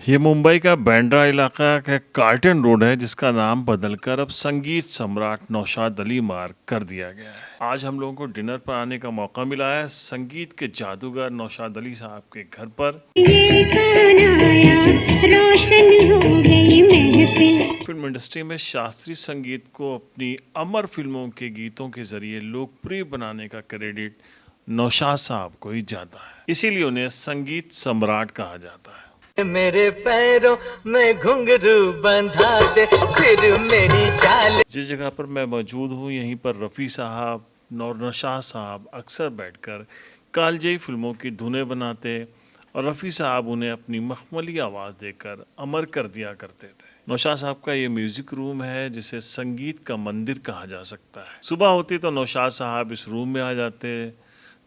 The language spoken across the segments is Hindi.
ये मुंबई का बांद्रा इलाका का कार्टन रोड है, जिसका नाम बदलकर अब संगीत सम्राट नौशाद अली मार्ग कर दिया गया है। आज हम लोगों को डिनर पर आने का मौका मिला है संगीत के जादूगर नौशाद अली साहब के घर पर। ये कौन आया, रोशन हो गई महफिल। फिल्म इंडस्ट्री में शास्त्रीय संगीत को अपनी अमर फिल्मों के गीतों के जरिए लोकप्रिय बनाने का क्रेडिट नौशाद साहब को ही जाता है, इसीलिए उन्हें संगीत सम्राट कहा जाता है। मेरे पैरों में घुंघरू बंधा दे, फिर मेरी चाल। जिस जगह पर मैं मौजूद हूँ, यहीं पर रफ़ी साहब और नौशाद साहब अक्सर बैठकर कालजयी फिल्मों की धुनें बनाते और रफ़ी साहब उन्हें अपनी मखमली आवाज़ देकर अमर कर दिया करते थे। नौशाद साहब का ये म्यूज़िक रूम है, जिसे संगीत का मंदिर कहा जा सकता है। सुबह होती तो नौशाद साहब इस रूम में आ जाते,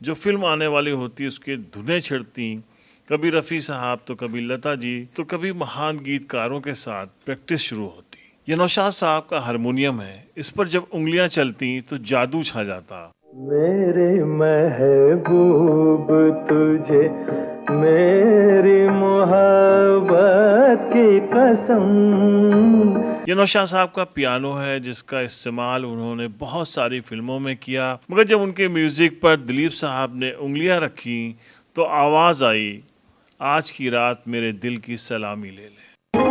जो फिल्म आने वाली होती उसकी धुनें छिड़ती, कभी रफ़ी साहब तो कभी लता जी तो कभी महान गीतकारों के साथ प्रैक्टिस शुरू होती। ये नौशाद साहब का हारमोनियम है, इस पर जब उंगलियां चलती तो जादू छा जाता। मेरे महबूब तुझे मेरी मोहब्बत की कसम। ये नौशाद साहब का पियानो है, जिसका इस्तेमाल उन्होंने बहुत सारी फिल्मों में किया, मगर जब उनके म्यूजिक पर दिलीप साहब ने उंगलियां रखी तो आवाज आई, आज की रात मेरे दिल की सलामी ले ले।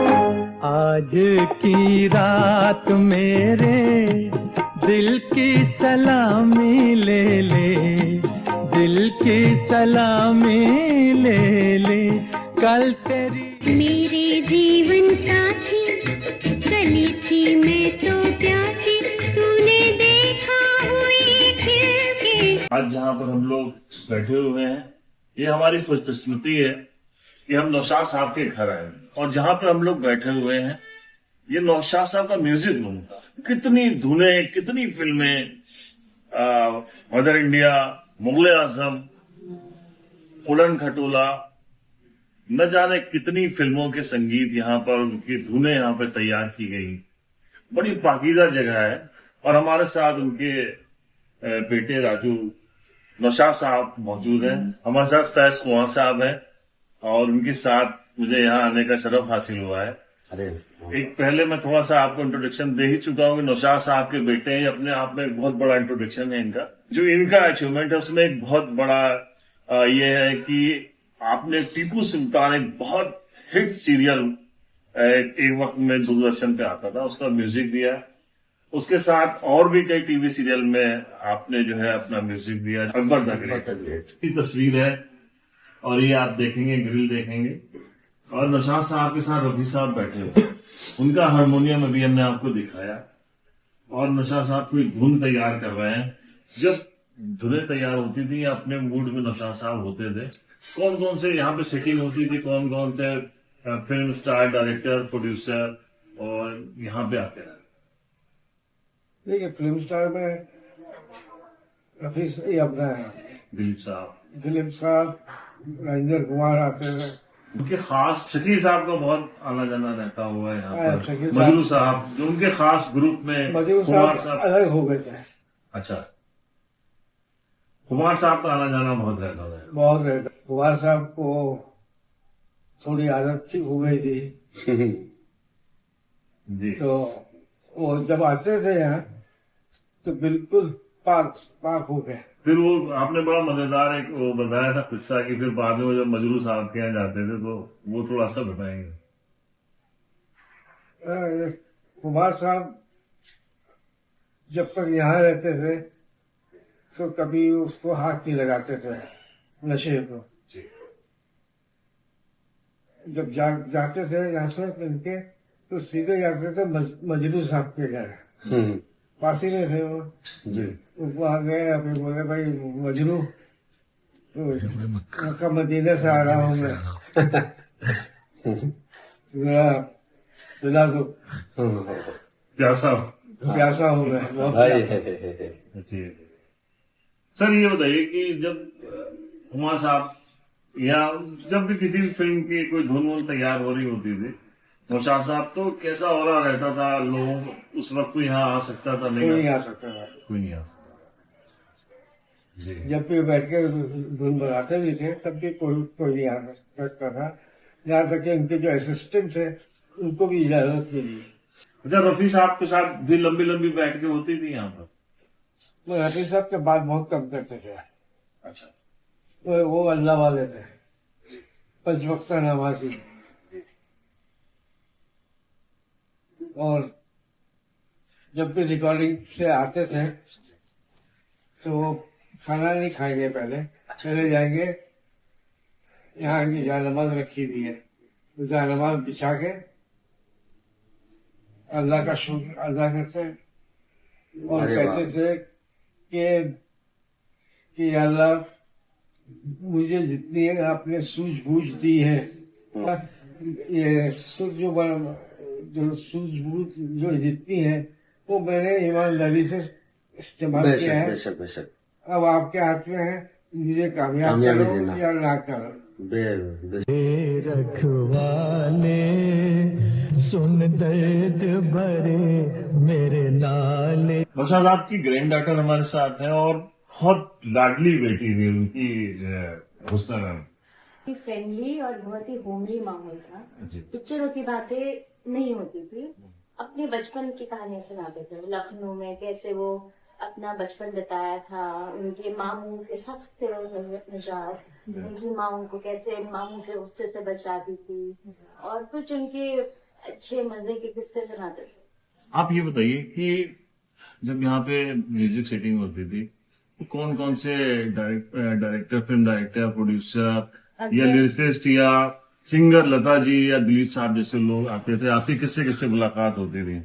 आज की रात मेरे दिल की सलामी ले ले, दिल की सलामी ले ले, कल तेरी। मेरे जीवन साथी, गली थी मैं तो प्यासी, तूने देखा हुई खिड़की। आज जहाँ पर हम लोग बैठे हुए हैं, ये हमारी खुशकिस्मती है कि हम नौशाद साहब के घर आए, और जहाँ पर हम लोग बैठे हुए हैं ये नौशाद साहब का म्यूजिक रूम था। कितनी धुनें, कितनी फिल्में, मदर इंडिया, मुगले आजम, उड़न खटोला, न जाने कितनी फिल्मों के संगीत यहाँ पर, उनकी धुनें यहाँ पे तैयार की गई। बड़ी पाकीज़ा जगह है। और हमारे साथ उनके बेटे राजू नौशाद साहब मौजूद हैं, हमारे साथ फैज कुमार साहब हैं, और उनके साथ मुझे यहाँ आने का शरफ हासिल हुआ है। एक पहले मैं थोड़ा सा आपको इंट्रोडक्शन दे ही चुका हूँ कि नौशाद साहब के बेटे हैं, अपने आप में एक बहुत बड़ा इंट्रोडक्शन है इनका। जो इनका अचीवमेंट है उसमें एक बहुत बड़ा ये है कि आपने टीपू सुल्तान, एक बहुत हिट सीरियल एक वक्त में दूरदर्शन पे आता था, उसका म्यूजिक दिया। उसके साथ और भी कई टीवी सीरियल में आपने जो है अपना म्यूजिक दिया। अकबर द ग्रेट की तस्वीर है, और ये आप देखेंगे, ग्रिल देखेंगे, और नौशाद साहब के साथ रफी साहब बैठे हुए, उनका हारमोनियम अभी हमने आपको दिखाया, और नौशाद साहब कोई धुन तैयार कर रहे हैं। जब धुनें तैयार होती थी, अपने मूड में नौशाद साहब होते थे। कौन कौन से यहाँ पे सेटिंग होती थी, कौन कौन थे फिल्म स्टार, डायरेक्टर, प्रोड्यूसर, और यहाँ पे आते रहे? देखिए, फिल्म स्टार में रफी ये अपना दिलीप साहब, राजेंद्र कुमार आते थे। उनके खास शकील साहब का बहुत आना जाना रहता हुआ है यहाँ पर। शकील मजरू साहब जो उनके खास ग्रुप में, मजरू कुमार साहब अलग हो गए थे। अच्छा, कुमार साहब का आना जाना बहुत रहता था। बहुत रहता। कुमार साहब को थोड़ी आदत सी हो गई थी जी। तो वो जब आते थे यहाँ तो बिल्कुल पाक पाक हो गए। फिर वो आपने बड़ा मजेदार एक वो बताया था किस्सा कि फिर बाद में जब मजरू साहब के यहाँ जाते थे तो वो थोड़ा सा बताएंगे। कुमार साहब जब तक यहाँ रहते थे तो कभी उसको हाथ नहीं लगाते थे नशे को। जब जाते थे यहाँ से मिलके तो सीधे जाते थे मजनू साहब के घर, पास ही में थे वो जी। वहाँ गए, अभी बोले भाई मजनू, मक्का मदीने से आ रहा हूँ मैं, पिला दो, प्यासा प्यासा हूँ मैं बहुत प्यासा। सर ये बताइए कि जब कुमार साहब या जब भी किसी फिल्म की कोई धुन वुन तैयार हो रही होती थी, नौशाद साहब तो कैसा हो रहा रहता था, लोग उस वक्त कोई यहाँ आ सकता था? नहीं आ सकता था, कोई नहीं आ सकता। जब भी बैठ के धुन बनाते भी थे तब भी कोई नहीं आ सकता था। यहाँ तक कि उनके जो असिस्टेंट है उनको भी इजाजत मिली। अच्छा, रफी साहब के साथ भी लंबी लंबी बैठकें होती थी यहाँ पर? वो रफी साहब के बात बहुत कम करते थे। अच्छा। वो अल्लाह वाले थे, पंचवक्ता नमाजी। और जब भी रिकॉर्डिंग से आते थे तो वो खाना नहीं खाएंगे, पहले चले जाएंगे, यहाँ की जानमाज रखी हुई है, तो जानमाज बिछा के अल्लाह का शुक्र अदा करते और अरे कहते थे कि अल्लाह मुझे जितनी आपने सूझबूझ दी है, ये सूझबूझ जो जितनी है वो मैंने ईमानदारी से इस्तेमाल किया है। बेशक बेशक। अब आपके हाथ में है, मुझे कामयाबी कामयाबी करो देना। या ना करो। रखवाले सुन दर्द भरे मेरे नाले। नौशाद आपकी ग्रैंड डॉटर हमारे साथ है और बहुत लाडली बेटी थी उनकी, हुस्ना मैम। फ्रेंडली और बहुत ही होमली माहौल था। जी। पिक्चरों की बातें नहीं होती थी, अपने बचपन की कहानियां सुनाते थे। लखनऊ में कैसे वो अपना बचपन बिताया था, उनके मामू के सख्त मिजाज, उनकी माँ उनको कैसे मामू के गुस्से से बचाती थी, और कुछ उनके अच्छे मजे के किस्से सुनाते थे। आप ये बताइए कि जब यहाँ पे म्यूजिक सेटिंग होती थी तो कौन कौन से डायरेक्टर, फिल्म डायरेक्टर, प्रोड्यूसर या लिरिसिस्ट या सिंगर लता जी या दिलीप साहब जैसे लोग आते थे? आपकी किससे किससे मुलाकात होती थी?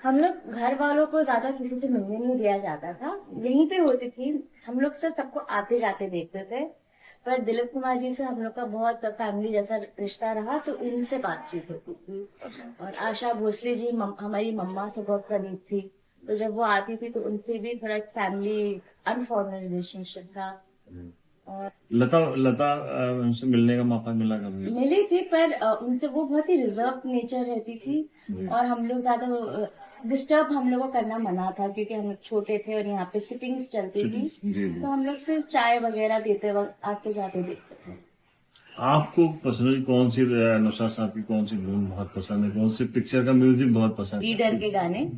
हम लोग घर वालों को ज्यादा किसी से मिलने नहीं दिया जाता था, यहीं पे होती थी। हम लोग सिर्फ सबको आते जाते देखते थे, पर दिलीप कुमार जी से हम लोग का बहुत फैमिली जैसा रिश्ता रहा, तो उनसे बातचीत होती थी। और आशा भोसले जी हमारी मम्मा से बहुत करीब थी, तो जब वो आती थी तो उनसे भी थोड़ा एक फैमिली अनफॉर्मल रिलेशनशिप था। और लता उनसे मिलने का मौका मिला कभी? मिली थी, पर उनसे वो बहुत ही रिजर्व नेचर रहती थी, और हम लोग ज्यादा डिस्टर्ब हम लोग को करना मना था, क्योंकि हम लोग छोटे थे और यहाँ पे सिटिंग्स चलती थी, तो हम लोग सिर्फ चाय वगैरह देते वक्त आते जाते देखते थे। आपको पर्सनली कौन सी नौशाद साहब की कौन सी धुन बहुत पसंद है, कौन सी पिक्चर का म्यूजिक बहुत पसंद है? लीडर के गाने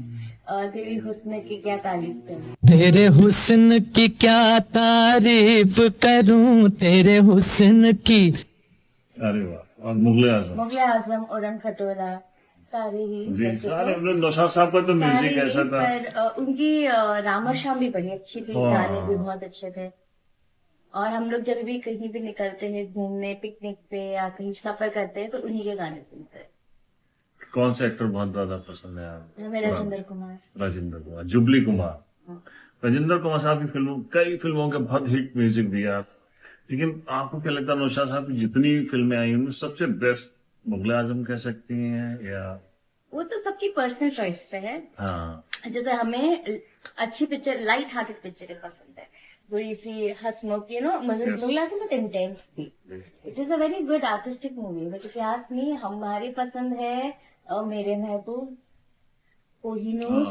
और तेरी हुस्न की क्या तारीफ करूं, तेरे हुस्न की क्या तारीफ करूं, तेरे हुस्न की। अरे वाह। और मुगले आजम? मुगले आजम, उड़न खटोला, सारे ही जी, वैसे सारे तो मतलब नौशाद साहब का तो सारे म्यूजिक ही, ऐसा था। पर उनकी रामर शाम भी बड़ी अच्छी थी, हाँ। गाने भी बहुत अच्छे थे। और हम लोग जब भी कहीं भी निकलते हैं घूमने, पिकनिक पे या कहीं सफर करते हैं, तो उन्हीं के गाने सुनते हैं। कौन सा एक्टर बहुत ज्यादा पसंद है आपको? हमें राजेंद्र कुमार। राजेंद्र कुमार, जुबली कुमार। राजेंद्र कुमार साहब की फिल्मों, कई फिल्मों के बहुत हिट म्यूजिक दिया, लेकिन आपको क्या लगता है नौशाद साहब की जितनी फिल्में आई उनमें सबसे बेस्ट मुगले आजम कह सकती हैं या? वो तो सबकी पर्सनल चॉइस पे है। हाँ। जैसे हमें अच्छी पिक्चर, लाइट हार्टेड पिक्चरें पसंद है, थोड़ी सी हंसमुख, मुझे मुगले आजम बहुत इंटेंस थी। It is a very good artistic movie, but if you ask me, हमारी पसंद है मेरे महबूब, कोहिनूर।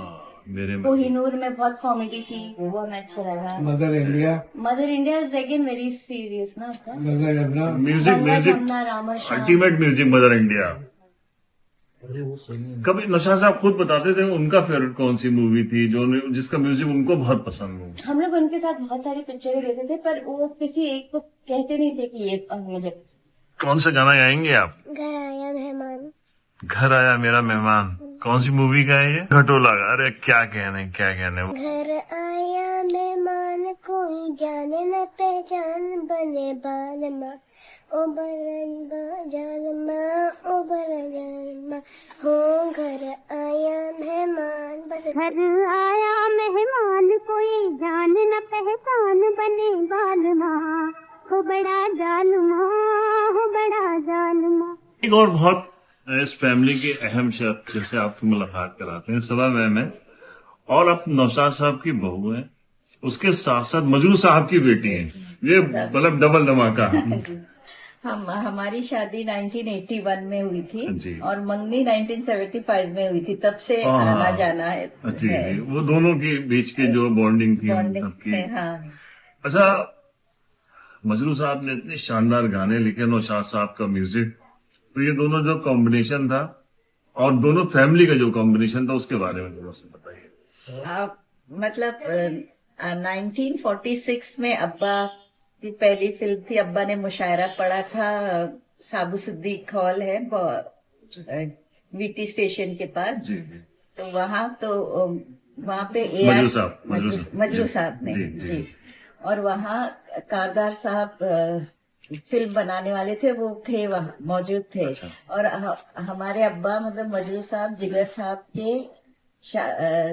कोहिनूर में बहुत कॉमेडी थी, वो हमें अच्छा लगा। Mother India. Mother India is again very serious ना आपका। Mother Jamuna. Music Ganga music Jamuna, रामर शाम। Ultimate music Mother India. कभी नौशाद साहब खुद बताते थे उनका फेवरेट कौन सी मूवी थी जिसका म्यूजिक उनको बहुत पसंद हो? हम लोग उनके साथ बहुत सारी पिक्चरें देखते थे, पर वो किसी एक को कहते नहीं थे कि ये मुझे। कौन सा गाना गाएंगे आप? घर आया मेहमान। घर आया मेरा मेहमान, कौन सी मूवी का है ये? घटोला का। अरे क्या कहने घर आया मेहमान, कोई जाने न पहचान, बने बालमा ओ बरन जानमा, ओ बरन जानमा, हो घर आया मेहमान। बस घर आया मेहमान, कोई जान न पहचान, बने बालमा हो बड़ा जालमा, हो बड़ा जालमा। एक और बहुत इस फैमिली के अहम शख्स जिससे आपकी मुलाकात कराते हैं, सबा मैम है, और अब नौशाद साहब की बहू है, उसके साथ साथ मजरू साहब की बेटी है। ये मतलब डबल धमाका। हमारी शादी 1981 में हुई जी। थी और मंगनी 1975 में हुई थी, तब से हाँ। आना जाना है। जी जी, वो दोनों के बीच की जो बॉन्डिंग थी बॉन्डिंग सबकी। हाँ। अच्छा, मजरू साहब ने इतने शानदार गाने लिखे, नौशाद साहब का म्यूजिक, तो ये दोनों जो कॉम्बिनेशन था और दोनों फैमिली का जो कॉम्बिनेशन था उसके बारे में थोड़ा सा बताइए। मतलब 1946 में अब्बा की पहली फिल्म थी। अब्बा ने मुशायरा पढ़ा था, साबु सिद्दीक हॉल है वीटी स्टेशन के पास। जी जी। तो वहाँ पे मजरू साहब, मजरू साहब ने जी, जी, जी। और वहाँ कारदार साहब फिल्म बनाने वाले थे, वो थे वहाँ मौजूद थे। अच्छा। और हमारे अब्बा मतलब मजरू साहब जिगर साहब के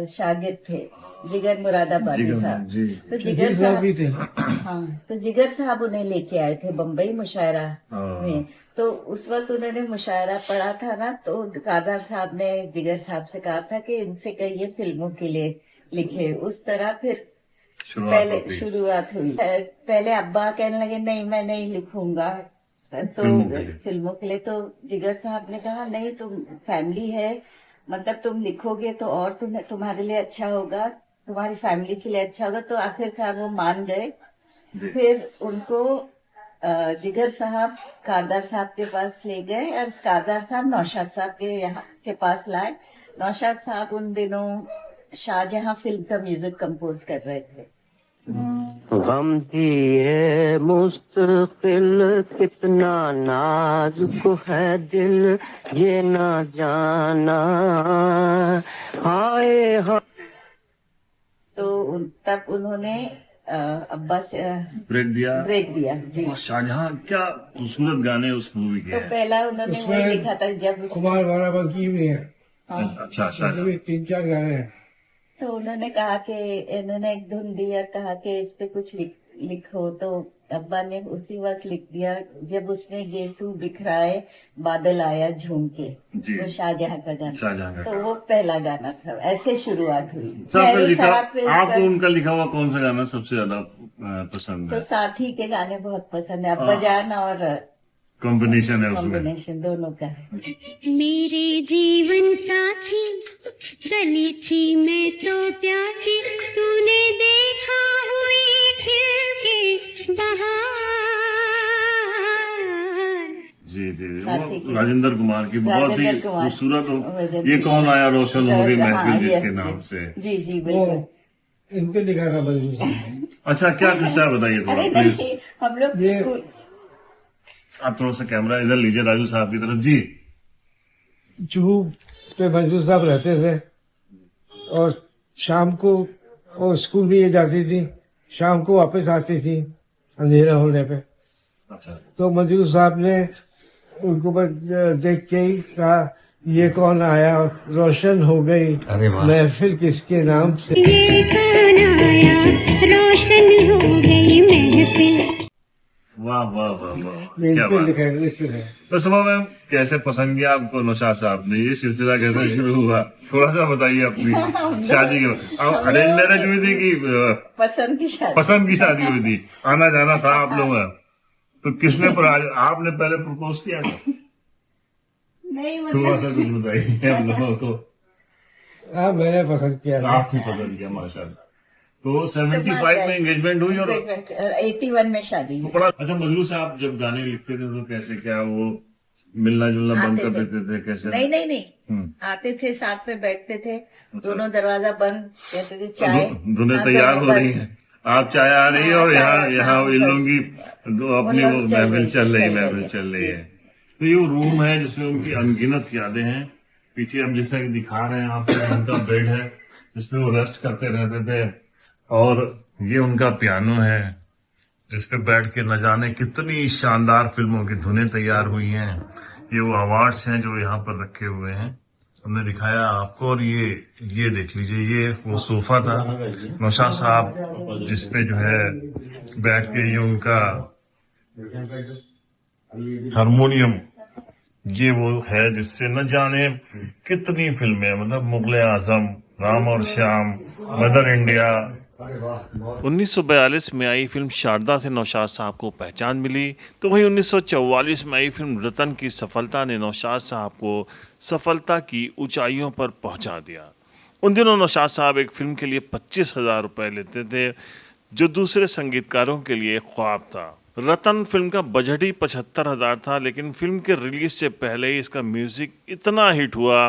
शागिर्द थे, जिगर मुरादाबादी जिगर, साहब। जी। तो जिगर साहब भी थे। हाँ, तो जिगर साहब उन्हें लेके आए थे बम्बई मुशायरा हाँ। में। तो उस वक्त उन्होंने मुशायरा पढ़ा था ना, तो कारदार साहब ने जिगर साहब से कहा था कि इनसे कहिए फिल्मों के लिए लिखे। उस तरह फिर शुरुआत हुई। पहले अब्बा कहने लगे नहीं मैं नहीं लिखूंगा तो फिल्मों के लिए। तो जिगर साहब ने कहा नहीं, तुम फैमिली है, मतलब तुम लिखोगे तो और तुम्हारे लिए अच्छा होगा, तुम्हारी फैमिली के लिए अच्छा होगा। तो आखिरकार वो मान गए। फिर उनको जिगर साहब कारदार साहब के पास ले गए और कारदार साहब नौशाद साहब के यहाँ के पास लाए। नौशाद साहब उन दिनों शाहजहां फिल्म का म्यूजिक कंपोज कर रहे थे। गम दिए मुस्तकिल कितना नाजुक है दिल ये ना जाना हाय हाँ। तो तब उन्होंने अब्बा से ब्रेक दिया जी। और शाहजहां, क्या खूबसूरत गाने उस मूवी के तो हैं। पहला उन्होंने उसमें वही लिखा था जब कुमार बाराबंकी भी है, अच्छा शाहजहां। उसमें भी 3-4 गाने हैं। तो उन्होंने कहा कि इन्होंने एक धुन दी और कहा कि इस पे कुछ लिखो। तो अब्बा ने उसी वक्त लिख दिया जब उसने गेसू बिखराए बादल आया झूम के, जी। वो शाहजहां का शाहजहां गाना। का तो वो पहला गाना था, ऐसे शुरुआत हुई। आपका खैरू लिखा, साहब पे आपको उनका लिखा हुआ कौन सा गाना सबसे ज्यादा पसंद तो है? साथी के गाने बहुत पसंद है, अब्बा जान और कॉम्बिनेशन है उसमें। कॉम्बिनेशन दोनों का है। मेरे जीवन साथी गली थी मैं तो प्यासी, तूने देखा हुई खिल के बहार। जी जी, साथी वो की। राजेंद्र कुमार की बहुत ही राजेंद्र कुमार। खूबसूरत। ये कौन आया रोशन हो गई महफिल जिसके नाम से। जी जी वो बिल्कुल। इनके लिखा था मजरू साहब। अच्छा, क्या किस्सा है बताइए थोड़ा अरे प्लीज। नहीं, हम लोग ये- स्कूल आप थोड़ा सा कैमरा इधर लीजिए राजू साहब की तरफ। जी जुहू पे मजरू साहब रहते थे और शाम को वो स्कूल भी ये जाती थी, शाम को वापस आती थी अंधेरा होने पे। अच्छा, तो मजरू साहब ने उनको बस देख के ही कहा ये कौन आया, रोशन हो गई महफिल किसके नाम से। ये कौन आया रोशन हो गई महफिल। वाह वाह वाह वाह, इन क्या पे बात। लिखा है। तो सुबह मैम, कैसे पसंद किया आपको नौशाद साहब ने? ये सिलसिला कैसे शुरू हुआ, थोड़ा सा बताइए अपनी शादी के। अरेंज मैरिज हुई थी कि पसंद की शादी। पसंद की शादी हुई थी? आना जाना था आप लोगों का? तो किसने आपने पहले प्रपोज किया था? नहीं थोड़ा मतलब सा कुछ बताइए हम लोगों को। हाँ मैंने पसंद किया था। आपने पसंद किया, माशाल्लाह। तो 75 में एंगेजमेंट हुई और 81 में शादी हुई। बड़ा। अच्छा, मजरू साहब जब गाने लिखते थे तो कैसे, क्या वो मिलना जुलना बंद कर आते थे। देते थे कैसे? नहीं आते थे, साथ में बैठते थे, दोनों दरवाजा बंद, कहते थे चाय। धुनें हाँ, तैयार तो हो बस। रही हैं, आप चाय आ रही है और हाँ, यहाँ चाय, यहाँ हाँ, इन बस। लोगों की अपनी वो लोग चल महफिल चल रही रही है। तो ये वो रूम है जिसमें उनकी अनगिनत यादें हैं। पीछे हम जैसा कि दिखा रहे हैं आपको, उनका बेड है जिसपे वो रेस्ट करते रहते थे, और ये उनका पियानो है जिसपे बैठ के न जाने कितनी शानदार फिल्मों की धुनें तैयार हुई हैं। ये वो अवार्ड्स हैं जो यहाँ पर रखे हुए हैं, हमने दिखाया आपको। और ये देख लीजिए, ये वो सोफा था नौशाद साहब जिसपे जो है बैठ के ये उनका हारमोनियम, ये वो है जिससे न जाने कितनी फिल्में, मतलब मुगले आजम, राम और श्याम, मदर इंडिया। 1942 में आई फिल्म शारदा से नौशाद साहब को पहचान मिली, तो वहीं 1944 में आई फिल्म रतन की सफलता ने नौशाद साहब को सफलता की ऊंचाइयों पर पहुंचा दिया। उन दिनों नौशाद साहब एक फिल्म के लिए 25,000 रुपए लेते थे, जो दूसरे संगीतकारों के लिए ख्वाब था। रतन फिल्म का बजट ही 75,000 था, लेकिन फिल्म के रिलीज से पहले ही इसका म्यूजिक इतना हिट हुआ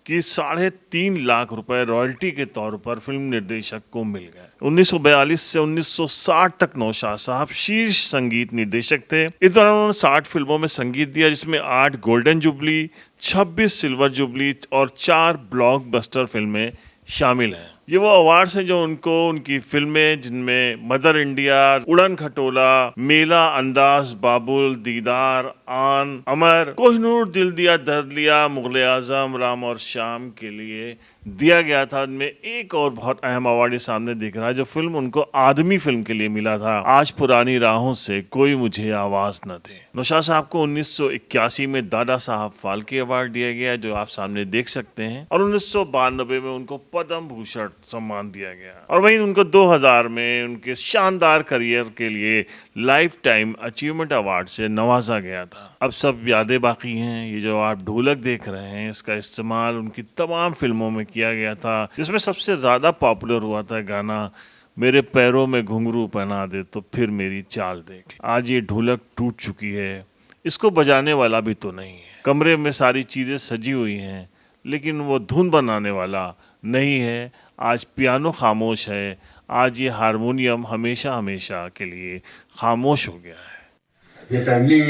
कि 3.5 लाख रुपए रॉयल्टी के तौर पर फिल्म निर्देशक को मिल गए। 1942 से 1960 तक नौशाद साहब शीर्ष संगीत निर्देशक थे। इस दौरान उन्होंने 60 फिल्मों में संगीत दिया, जिसमें 8 गोल्डन जुबली, 26 सिल्वर जुबली और 4 ब्लॉकबस्टर फिल्में शामिल हैं। ये वो अवार्ड्स हैं जो उनको उनकी फिल्में, जिनमें मदर इंडिया, उड़न खटोला, मेला, अंदाज, बाबुल, दीदार, आन, अमर, कोहिनूर, दिल दिया दर्द लिया, मुगले आजम, राम और शाम के लिए दिया गया था। उनमें एक और बहुत अहम अवार्ड सामने दिख रहा है, जो फिल्म उनको आदमी फिल्म के लिए मिला था, आज पुरानी राहों से कोई मुझे आवाज न दे। नौशाद साहब को 1981 में दादा साहब फाल्के अवार्ड दिया गया, जो आप सामने देख सकते हैं, और 1992 में उनको पद्म भूषण सम्मान दिया गया, और वहीं उनको 2000 में उनके शानदार करियर के लिए लाइफ टाइम अचीवमेंट अवार्ड से नवाजा गया था। अब सब यादें बाकी हैं। ये जो आप ढोलक देख रहे हैं, इसका इस्तेमाल उनकी तमाम फिल्मों में किया गया था, जिसमें सबसे ज़्यादा पॉपुलर हुआ था गाना मेरे पैरों में घुंघरू पहना दे तो फिर मेरी चाल देख। आज ये ढोलक टूट चुकी है, इसको बजाने वाला भी तो नहीं है। कमरे में सारी चीज़ें सजी हुई हैं, लेकिन वो धुन बनाने वाला नहीं है। आज पियानो खामोश है, आज ये हारमोनियम हमेशा हमेशा के लिए खामोश हो गया है। ये फैमिली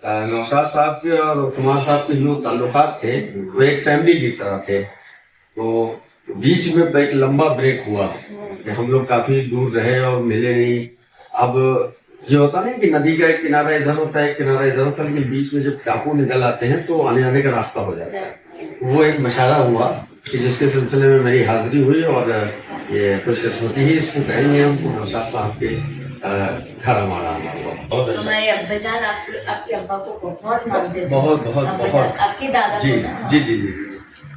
नौशाद साहब के और कुमार साहब के जो ताल्लुकात थे, वो एक फैमिली की तरह थे। तो बीच में एक लंबा ब्रेक हुआ कि हम लोग काफी दूर रहे और मिले नहीं। अब ये होता नहीं कि नदी का एक किनारा इधर होता है, एक किनारा इधर होता है, लेकिन बीच में जब टापू निकल आते हैं तो आने जाने का रास्ता हो जाता है। वो एक मशारा हुआ कि जिसके सिलसिले में मेरी हाजिरी हुई, और ये खुशकिस्मती ही इसको कहेंगे हम, नौशाद साहब के घर हमारा आना हुआ। बहुत अच्छा। हमारे अब्बा जान आपके अब्बा को बहुत मानते थे। बहुत बहुत बहुत आपके दादा जी को जी जी जी।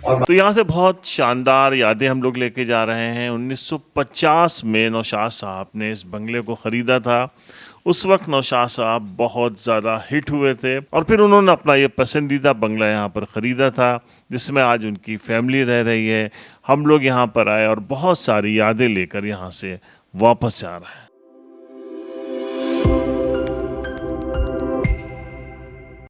और तो यहाँ से बहुत शानदार यादें हम लोग लेके जा रहे हैं। 1950 में नौशाद साहब ने इस बंगले को ख़रीदा था। उस वक्त नौशाद साहब बहुत ज़्यादा हिट हुए थे, और फिर उन्होंने अपना ये पसंदीदा बंगला यहाँ पर ख़रीदा था, जिसमें आज उनकी फैमिली रह रही है। हम लोग यहाँ पर आए और बहुत सारी यादें लेकर यहाँ से वापस जा रहे हैं।